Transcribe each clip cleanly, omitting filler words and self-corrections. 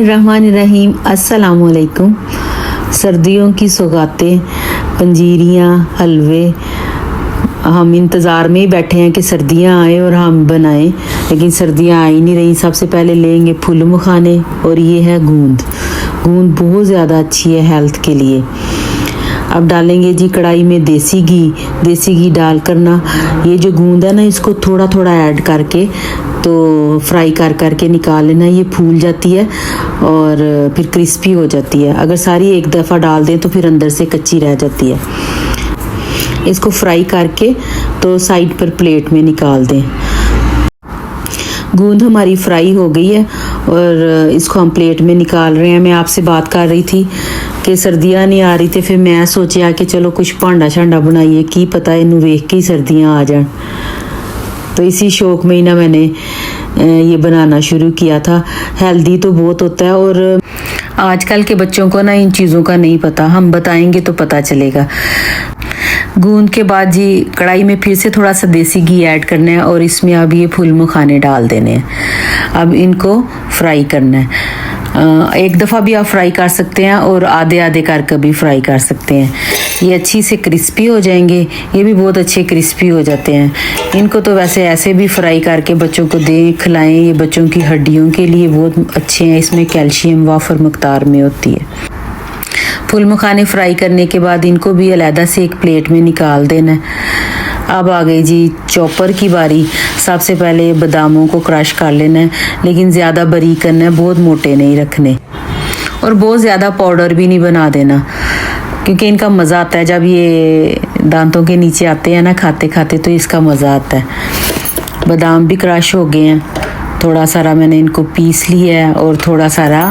रहमानिर्रहीम अस्सलामुअलैकुम। सर्दियों की सौगातें, पंजीरियाँ, हलवे, हम इंतज़ार में ही बैठे हैं कि सर्दियाँ आए और हम बनाएं, लेकिन सर्दियाँ आ ही नहीं रही। सबसे पहले लेंगे फूल मखाने और ये है गूंद। गूंद बहुत ज़्यादा अच्छी है हेल्थ के लिए। अब डालेंगे जी कढ़ाई में देसी घी डाल कर ना ये जो गूंद है ना इसको थोड़ा थोड़ा ऐड करके तो फ्राई कर के निकाल लेना। ये फूल जाती है और फिर क्रिस्पी हो जाती है। अगर सारी एक दफ़ा डाल दें तो फिर अंदर से कच्ची रह जाती है। इसको फ्राई करके तो साइड पर प्लेट में निकाल दें। गूंद हमारी फ्राई हो गई है और इसको हम प्लेट में निकाल रहे हैं। मैं आपसे बात कर रही थी कि सर्दियाँ नहीं आ रही थी, फिर मैं सोचा कि चलो कुछ भांडा शांडा बनाइए, की पता इन्हू वेख के ही सर्दियाँ आ जाए। तो इसी शौक में ही ना मैंने ये बनाना शुरू किया था। हेल्दी तो बहुत होता है और आजकल के बच्चों को ना इन चीज़ों का नहीं पता, हम बताएंगे तो पता चलेगा। गूंद के बाद जी कढ़ाई में फिर से थोड़ा सा देसी घी ऐड करना है और इसमें अब ये फूल मखाने डाल देने हैं। अब इनको फ्राई करना है। एक दफ़ा भी आप फ्राई कर सकते हैं और आधे आधे करके भी फ्राई कर सकते हैं। ये अच्छी से क्रिस्पी हो जाएंगे। ये भी बहुत अच्छे क्रिस्पी हो जाते हैं। इनको तो वैसे ऐसे भी फ्राई करके बच्चों को दें, खिलाएं। ये बच्चों की हड्डियों के लिए बहुत अच्छे हैं। इसमें कैल्शियम वाफर मकदार में होती है। फूल मखाने फ्राई करने के बाद इनको भी अलहदा से एक प्लेट में निकाल देना है। अब आ गई जी चॉपर की बारी। सबसे पहले बादामों को क्रश कर लेना है, लेकिन ज़्यादा बारीक करना है, बहुत मोटे नहीं रखने और बहुत ज़्यादा पाउडर भी नहीं बना देना, क्योंकि इनका मज़ा आता है जब ये दांतों के नीचे आते हैं ना खाते खाते, तो इसका मज़ा आता है। बादाम भी क्रश हो गए हैं। थोड़ा सारा मैंने इनको पीस लिया है और थोड़ा सारा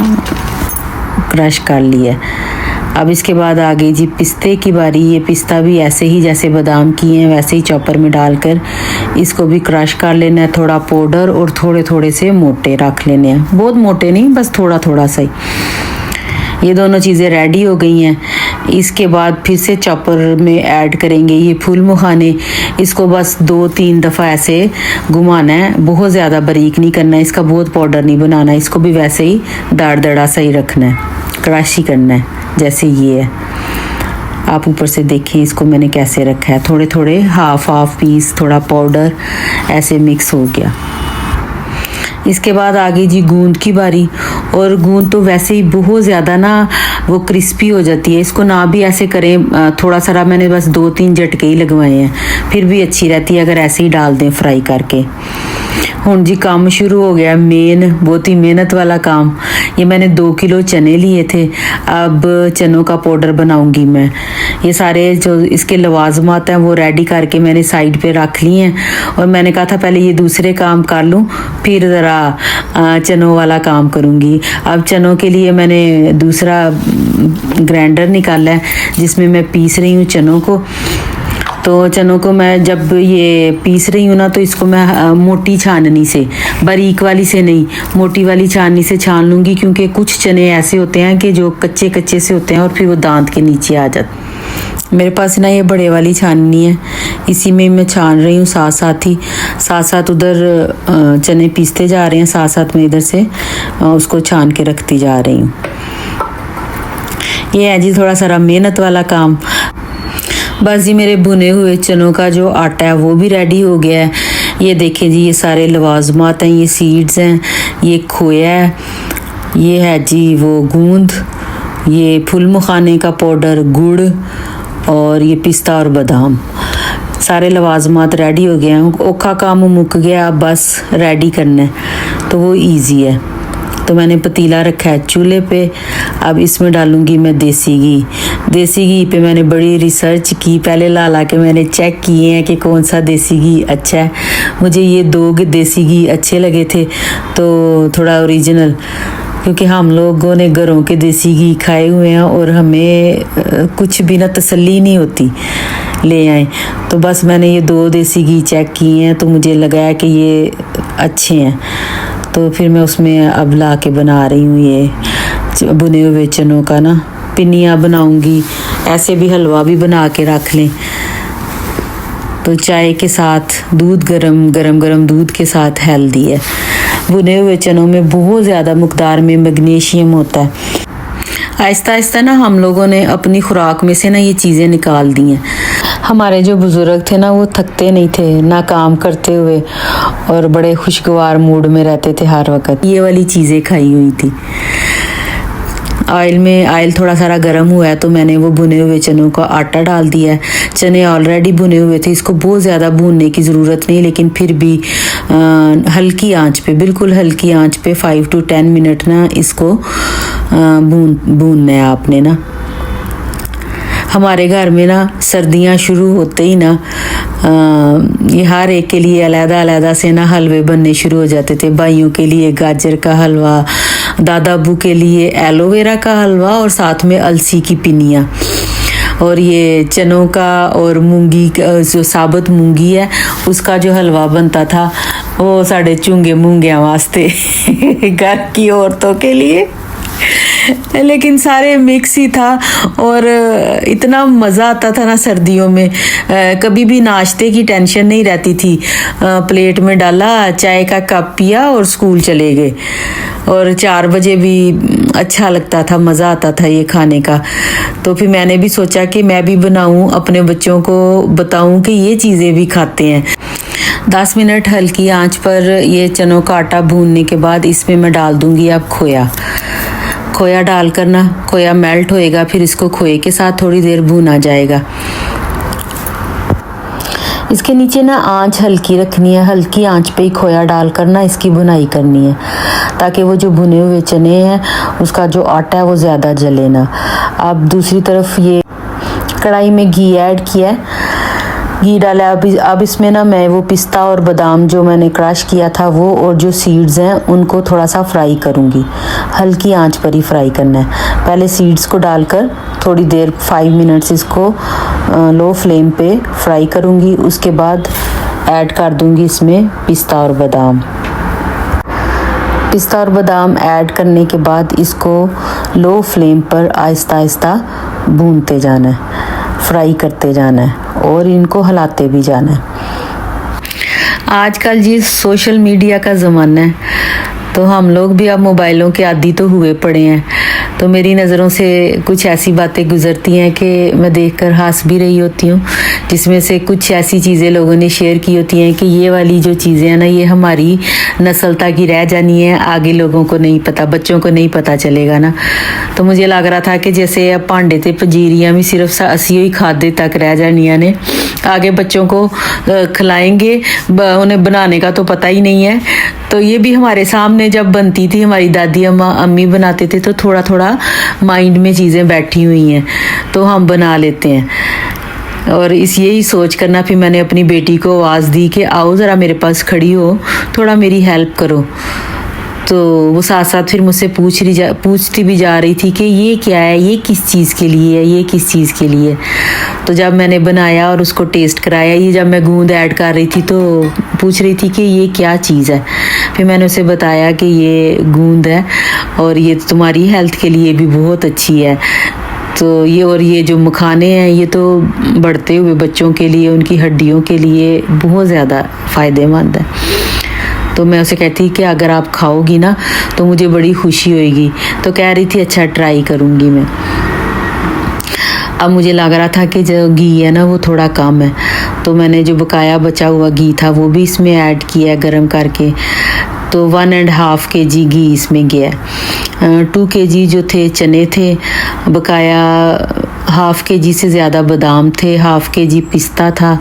क्रश कर लिया है। अब इसके बाद आ गई जी पिस्ते की बारी। ये पिस्ता भी ऐसे ही जैसे बादाम किए हैं वैसे ही चॉपर में डालकर इसको भी क्रश कर लेना है। थोड़ा पाउडर और थोड़े थोड़े से मोटे रख लेने हैं, बहुत मोटे नहीं, बस थोड़ा थोड़ा सा ही। ये दोनों चीज़ें रेडी हो गई हैं। इसके बाद फिर से चॉपर में ऐड करेंगे ये फूल मखाने। इसको बस 2-3 दफ़ा ऐसे घुमाना है, बहुत ज़्यादा बारीक नहीं करना है, इसका बहुत पाउडर नहीं बनाना है। इसको भी वैसे ही दड़ा सा ही रखना है, क्रश ही करना है जैसे ये है। आप ऊपर से देखें इसको मैंने कैसे रखा है, थोड़े थोड़े हाफ पीस, थोड़ा पाउडर ऐसे मिक्स हो गया। इसके बाद आ गई जी गूंद की बारी। और गूंद तो वैसे ही बहुत ज़्यादा ना वो क्रिस्पी हो जाती है। इसको ना भी ऐसे करें, थोड़ा सारा मैंने बस 2-3 झटके ही लगवाए हैं, फिर भी अच्छी रहती है अगर ऐसे ही डाल दें फ्राई करके। हुन जी काम शुरू हो गया, मेन बहुत ही मेहनत वाला काम। ये मैंने 2 किलो चने लिए थे। अब चनों का पाउडर बनाऊंगी मैं। ये सारे जो इसके लवाजमात हैं वो रेडी करके मैंने साइड पे रख लिए हैं और मैंने कहा था पहले ये दूसरे काम कर लूँ फिर ज़रा चनों वाला काम करूँगी। अब चनों के लिए मैंने दूसरा ग्राइंडर निकाला है जिसमें मैं पीस रही हूँ चनों को। तो चनों को मैं जब ये पीस रही हूँ ना तो इसको मैं मोटी छाननी से, बारीक वाली से नहीं, मोटी वाली छाननी से छान लूँगी, क्योंकि कुछ चने ऐसे होते हैं कि जो कच्चे कच्चे से होते हैं और फिर वो दांत के नीचे आ जाते। मेरे पास ना ये बड़े वाली छाननी है, इसी में मैं छान रही हूँ। साथ साथ उधर चने पीसते जा रहे हैं, साथ साथ मैं इधर से उसको छान के रखती जा रही हूँ। ये है जी थोड़ा सारा मेहनत वाला काम। बस जी मेरे भुने हुए चनों का जो आटा है वो भी रेडी हो गया है। ये देखें जी ये सारे लवाजमात हैं, ये सीड्स हैं, ये खोया है, ये है जी वो गूंद, ये फूल मखाने का पाउडर, गुड़ और ये पिस्ता और बादाम। सारे लवाजमात रेडी हो गए हैं। औखा काम मुक गया, अब बस रेडी करना है तो वो ईजी है। तो मैंने पतीला रखा है चूल्हे पे। अब इसमें डालूंगी मैं देसी घी। देसी घी पे मैंने बड़ी रिसर्च की, पहले ला के मैंने चेक किए हैं कि कौन सा देसी घी अच्छा है। मुझे ये 2 देसी घी अच्छे लगे थे, तो थोड़ा ओरिजिनल, क्योंकि हम लोगों ने घरों के देसी घी खाए हुए हैं और हमें कुछ भी ना तसल्ली नहीं होती, ले आए। तो बस मैंने ये 2 देसी घी चेक किए हैं तो मुझे लगा कि ये अच्छे हैं, तो फिर मैं उसमें अब ला के बना रही हूँ ये भुने हुए चनों का ना पिन्नियाँ बनाऊंगी। ऐसे भी हलवा भी बना के रख लें तो चाय के साथ दूध गरम दूध के साथ हेल्दी है। भुने हुए चनों में बहुत ज़्यादा मकदार में मैग्नीशियम होता है। आहिस्ता आहिस्ता ना हम लोगों ने अपनी खुराक में से ना ये चीज़ें निकाल दी हैं। हमारे जो बुज़ुर्ग थे ना वो थकते नहीं थे ना काम करते हुए, और बड़े खुशगवार मूड में रहते थे हर वक्त। ये वाली चीज़ें खाई हुई थी। ऑयल थोड़ा सारा गर्म हुआ है तो मैंने वो भुने हुए चनों का आटा डाल दिया है। चने ऑलरेडी भुने हुए थे, इसको बहुत ज़्यादा भूनने की ज़रूरत नहीं, लेकिन फिर भी हल्की आंच पे, बिल्कुल हल्की आंच पे 5 to 10 मिनट ना इसको भूनना है आपने ना। हमारे घर में ना सर्दियाँ शुरू होते ही ना ये हर एक के लिए अलग-अलग से ना हलवे बनने शुरू हो जाते थे। भाइयों के लिए गाजर का हलवा, दादा अबू के लिए एलोवेरा का हलवा और साथ में अलसी की पिनिया, और ये चनों का और मूंगी जो साबुत मूंगी है उसका जो हलवा बनता था वो साढ़े चूंगे मूंगियां वास्ते घर की औरतों के लिए, लेकिन सारे मिक्स ही था। और इतना मज़ा आता था ना सर्दियों में, कभी भी नाश्ते की टेंशन नहीं रहती थी। प्लेट में डाला, चाय का कप पिया और स्कूल चले गए। और 4 बजे भी अच्छा लगता था, मज़ा आता था ये खाने का। तो फिर मैंने भी सोचा कि मैं भी बनाऊं, अपने बच्चों को बताऊं कि ये चीज़ें भी खाते हैं। 10 मिनट हल्की आंच पर ये चनों का आटा भूनने के बाद इसमें मैं डाल दूंगी अब खोया डालकर ना खोया मेल्ट होएगा, फिर इसको खोए के साथ थोड़ी देर भूना जाएगा। इसके नीचे ना आंच हल्की रखनी है, हल्की आंच पे ही खोया डालकर ना इसकी भुनाई करनी है, ताकि वो जो भुने हुए चने हैं उसका जो आटा है वो ज़्यादा जले ना। अब दूसरी तरफ ये कढ़ाई में घी ऐड किया है, घी डाला। अब इसमें ना मैं वो पिस्ता और बादाम जो मैंने क्रश किया था वो, और जो सीड्स हैं उनको थोड़ा सा फ्राई करूँगी। हल्की आंच पर ही फ्राई करना है। पहले सीड्स को डालकर थोड़ी देर 5 मिनट्स इसको लो फ्लेम पे फ्राई करूँगी। उसके बाद ऐड कर दूँगी इसमें पिस्ता और बादाम। पिस्ता और बादाम ऐड करने के बाद इसको लो फ्लेम पर आहिस्ता आहिस्ता भूनते जाना है, फ्राई करते जाना है और इनको हिलाते भी जाना है। आजकल जी सोशल मीडिया का ज़माना है, तो हम लोग भी अब मोबाइलों के आदी तो हुए पड़े हैं। तो मेरी नज़रों से कुछ ऐसी बातें गुजरती हैं कि मैं देखकर हंस भी रही होती हूँ, जिसमें से कुछ ऐसी चीज़ें लोगों ने शेयर की होती हैं कि ये वाली जो चीज़ें हैं ना ये हमारी नस्ल तक ही रह जानी है, आगे लोगों को नहीं पता, बच्चों को नहीं पता चलेगा ना। तो मुझे लग रहा था कि जैसे अब भांडे ते पंजीरियाँ भी सिर्फ असी ही खादे तक रह जानिया ने, आगे बच्चों को खिलाएंगे, उन्हें बनाने का तो पता ही नहीं है। तो ये भी हमारे सामने जब बनती थी, हमारी दादी अम्मी बनाते थे, तो थोड़ा थोड़ा माइंड में चीज़ें बैठी हुई हैं तो हम बना लेते हैं। और यही सोच कर ना फिर मैंने अपनी बेटी को आवाज़ दी कि आओ ज़रा मेरे पास खड़ी हो, थोड़ा मेरी हेल्प करो। तो वो साथ साथ फिर मुझसे पूछती भी जा रही थी कि ये क्या है, ये किस चीज़ के लिए है, ये किस चीज़ के लिए। तो जब मैंने बनाया और उसको टेस्ट कराया, ये जब मैं गूंद ऐड कर रही थी तो पूछ रही थी कि ये क्या चीज़ है। फिर मैंने उसे बताया कि ये गूंद है और ये तुम्हारी हेल्थ के लिए भी बहुत अच्छी है। तो ये जो मखाने हैं ये तो बढ़ते हुए बच्चों के लिए, उनकी हड्डियों के लिए बहुत ज़्यादा फ़ायदेमंद है। तो मैं उसे कहती कि अगर आप खाओगी ना तो मुझे बड़ी खुशी होएगी। तो कह रही थी अच्छा ट्राई करूँगी मैं। अब मुझे लग रहा था कि जो घी है ना वो थोड़ा कम है, तो मैंने जो बकाया बचा हुआ घी था वो भी इसमें ऐड किया गरम करके। तो 1.5 kg घी इसमें गया। 2 kg जो थे चने थे, बकाया 1/2 kg से ज़्यादा बादाम थे, 1/2 kg पिस्ता था,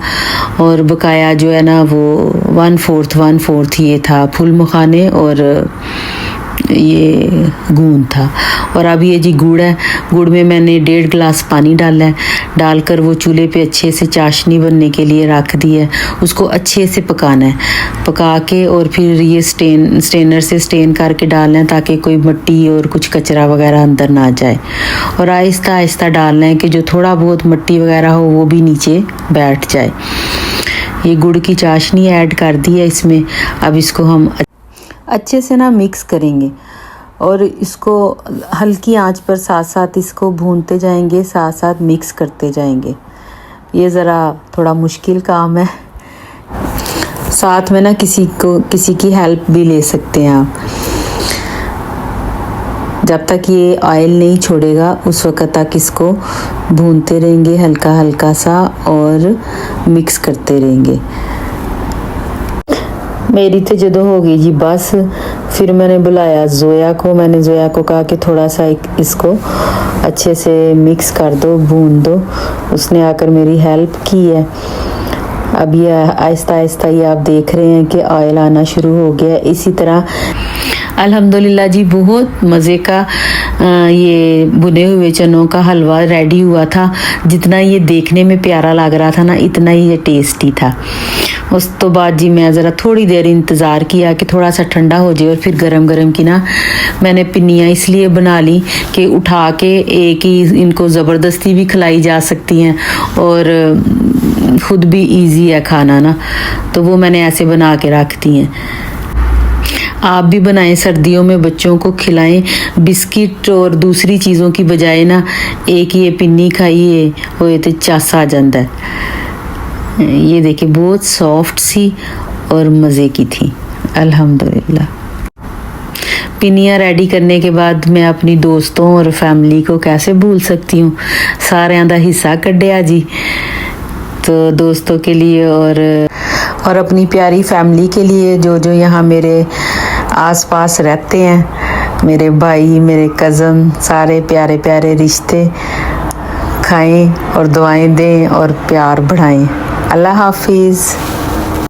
और बकाया जो है ना वो 1/4 ये था फूल मखाने और ये गूंद था। और अब ये जी गुड़ है, गुड़ में मैंने 1.5 गिलास पानी डाला है, डालकर वो चूल्हे पे अच्छे से चाशनी बनने के लिए रख दी है। उसको अच्छे से पकाना है, पका के और फिर ये स्टेनर से स्टेन करके डालना है ताकि कोई मिट्टी और कुछ कचरा वगैरह अंदर ना जाए। और आहिस्ता आहिस्ता डालना है कि जो थोड़ा बहुत मिट्टी वगैरह हो वो भी नीचे बैठ जाए। ये गुड़ की चाशनी ऐड कर दी है इसमें। अब इसको हम अच्छे से ना मिक्स करेंगे और इसको हल्की आंच पर साथ साथ इसको भूनते जाएंगे, साथ साथ मिक्स करते जाएंगे। ये ज़रा थोड़ा मुश्किल काम है। साथ में ना किसी की हेल्प भी ले सकते हैं आप। जब तक ये ऑयल नहीं छोड़ेगा उस वक्त तक इसको भूनते रहेंगे हल्का हल्का सा और मिक्स करते रहेंगे। मेरी तो जदों हो गई जी बस, फिर मैंने बुलाया जोया को। मैंने जोया को कहा कि थोड़ा सा इसको अच्छे से मिक्स कर दो, भून दो। उसने आकर मेरी हेल्प की है। अब ये आहिस्ता आहिस्ता ये आप देख रहे हैं कि ऑयल आना शुरू हो गया। इसी तरह अल्हम्दुलिल्लाह जी बहुत मज़े का ये भुने हुए चनों का हलवा रेडी हुआ था। जितना ये देखने में प्यारा लग रहा था ना, इतना ही ये टेस्टी था। उस तो बाद जी मैं ज़रा थोड़ी देर इंतज़ार किया कि थोड़ा सा ठंडा हो जाए और फिर गरम गरम की ना मैंने पिन्नियाँ इसलिए बना ली कि उठा के एक ही इनको ज़बरदस्ती भी खिलाई जा सकती हैं और ख़ुद भी इजी है खाना ना, तो वो मैंने ऐसे बना के रखती हैं। आप भी बनाएं, सर्दियों में बच्चों को खिलाएं। बिस्किट और दूसरी चीज़ों की बजाय ना एक ये पिन्नी खाइए होए तो चस आ जाता है। ये देखिए बहुत सॉफ्ट सी और मज़े की थी अल्हम्दुलिल्लाह। पिन्नियाँ रेडी करने के बाद मैं अपनी दोस्तों और फैमिली को कैसे भूल सकती हूँ। सारिਆਂ ਦਾ हिस्सा कढ़िया जी, तो दोस्तों के लिए और अपनी प्यारी फैमिली के लिए जो यहाँ मेरे आसपास रहते हैं, मेरे भाई, मेरे कज़न, सारे प्यारे प्यारे रिश्ते। खाएं और दुआएं दें और प्यार बढ़ाएं। अल्लाह हाफिज़।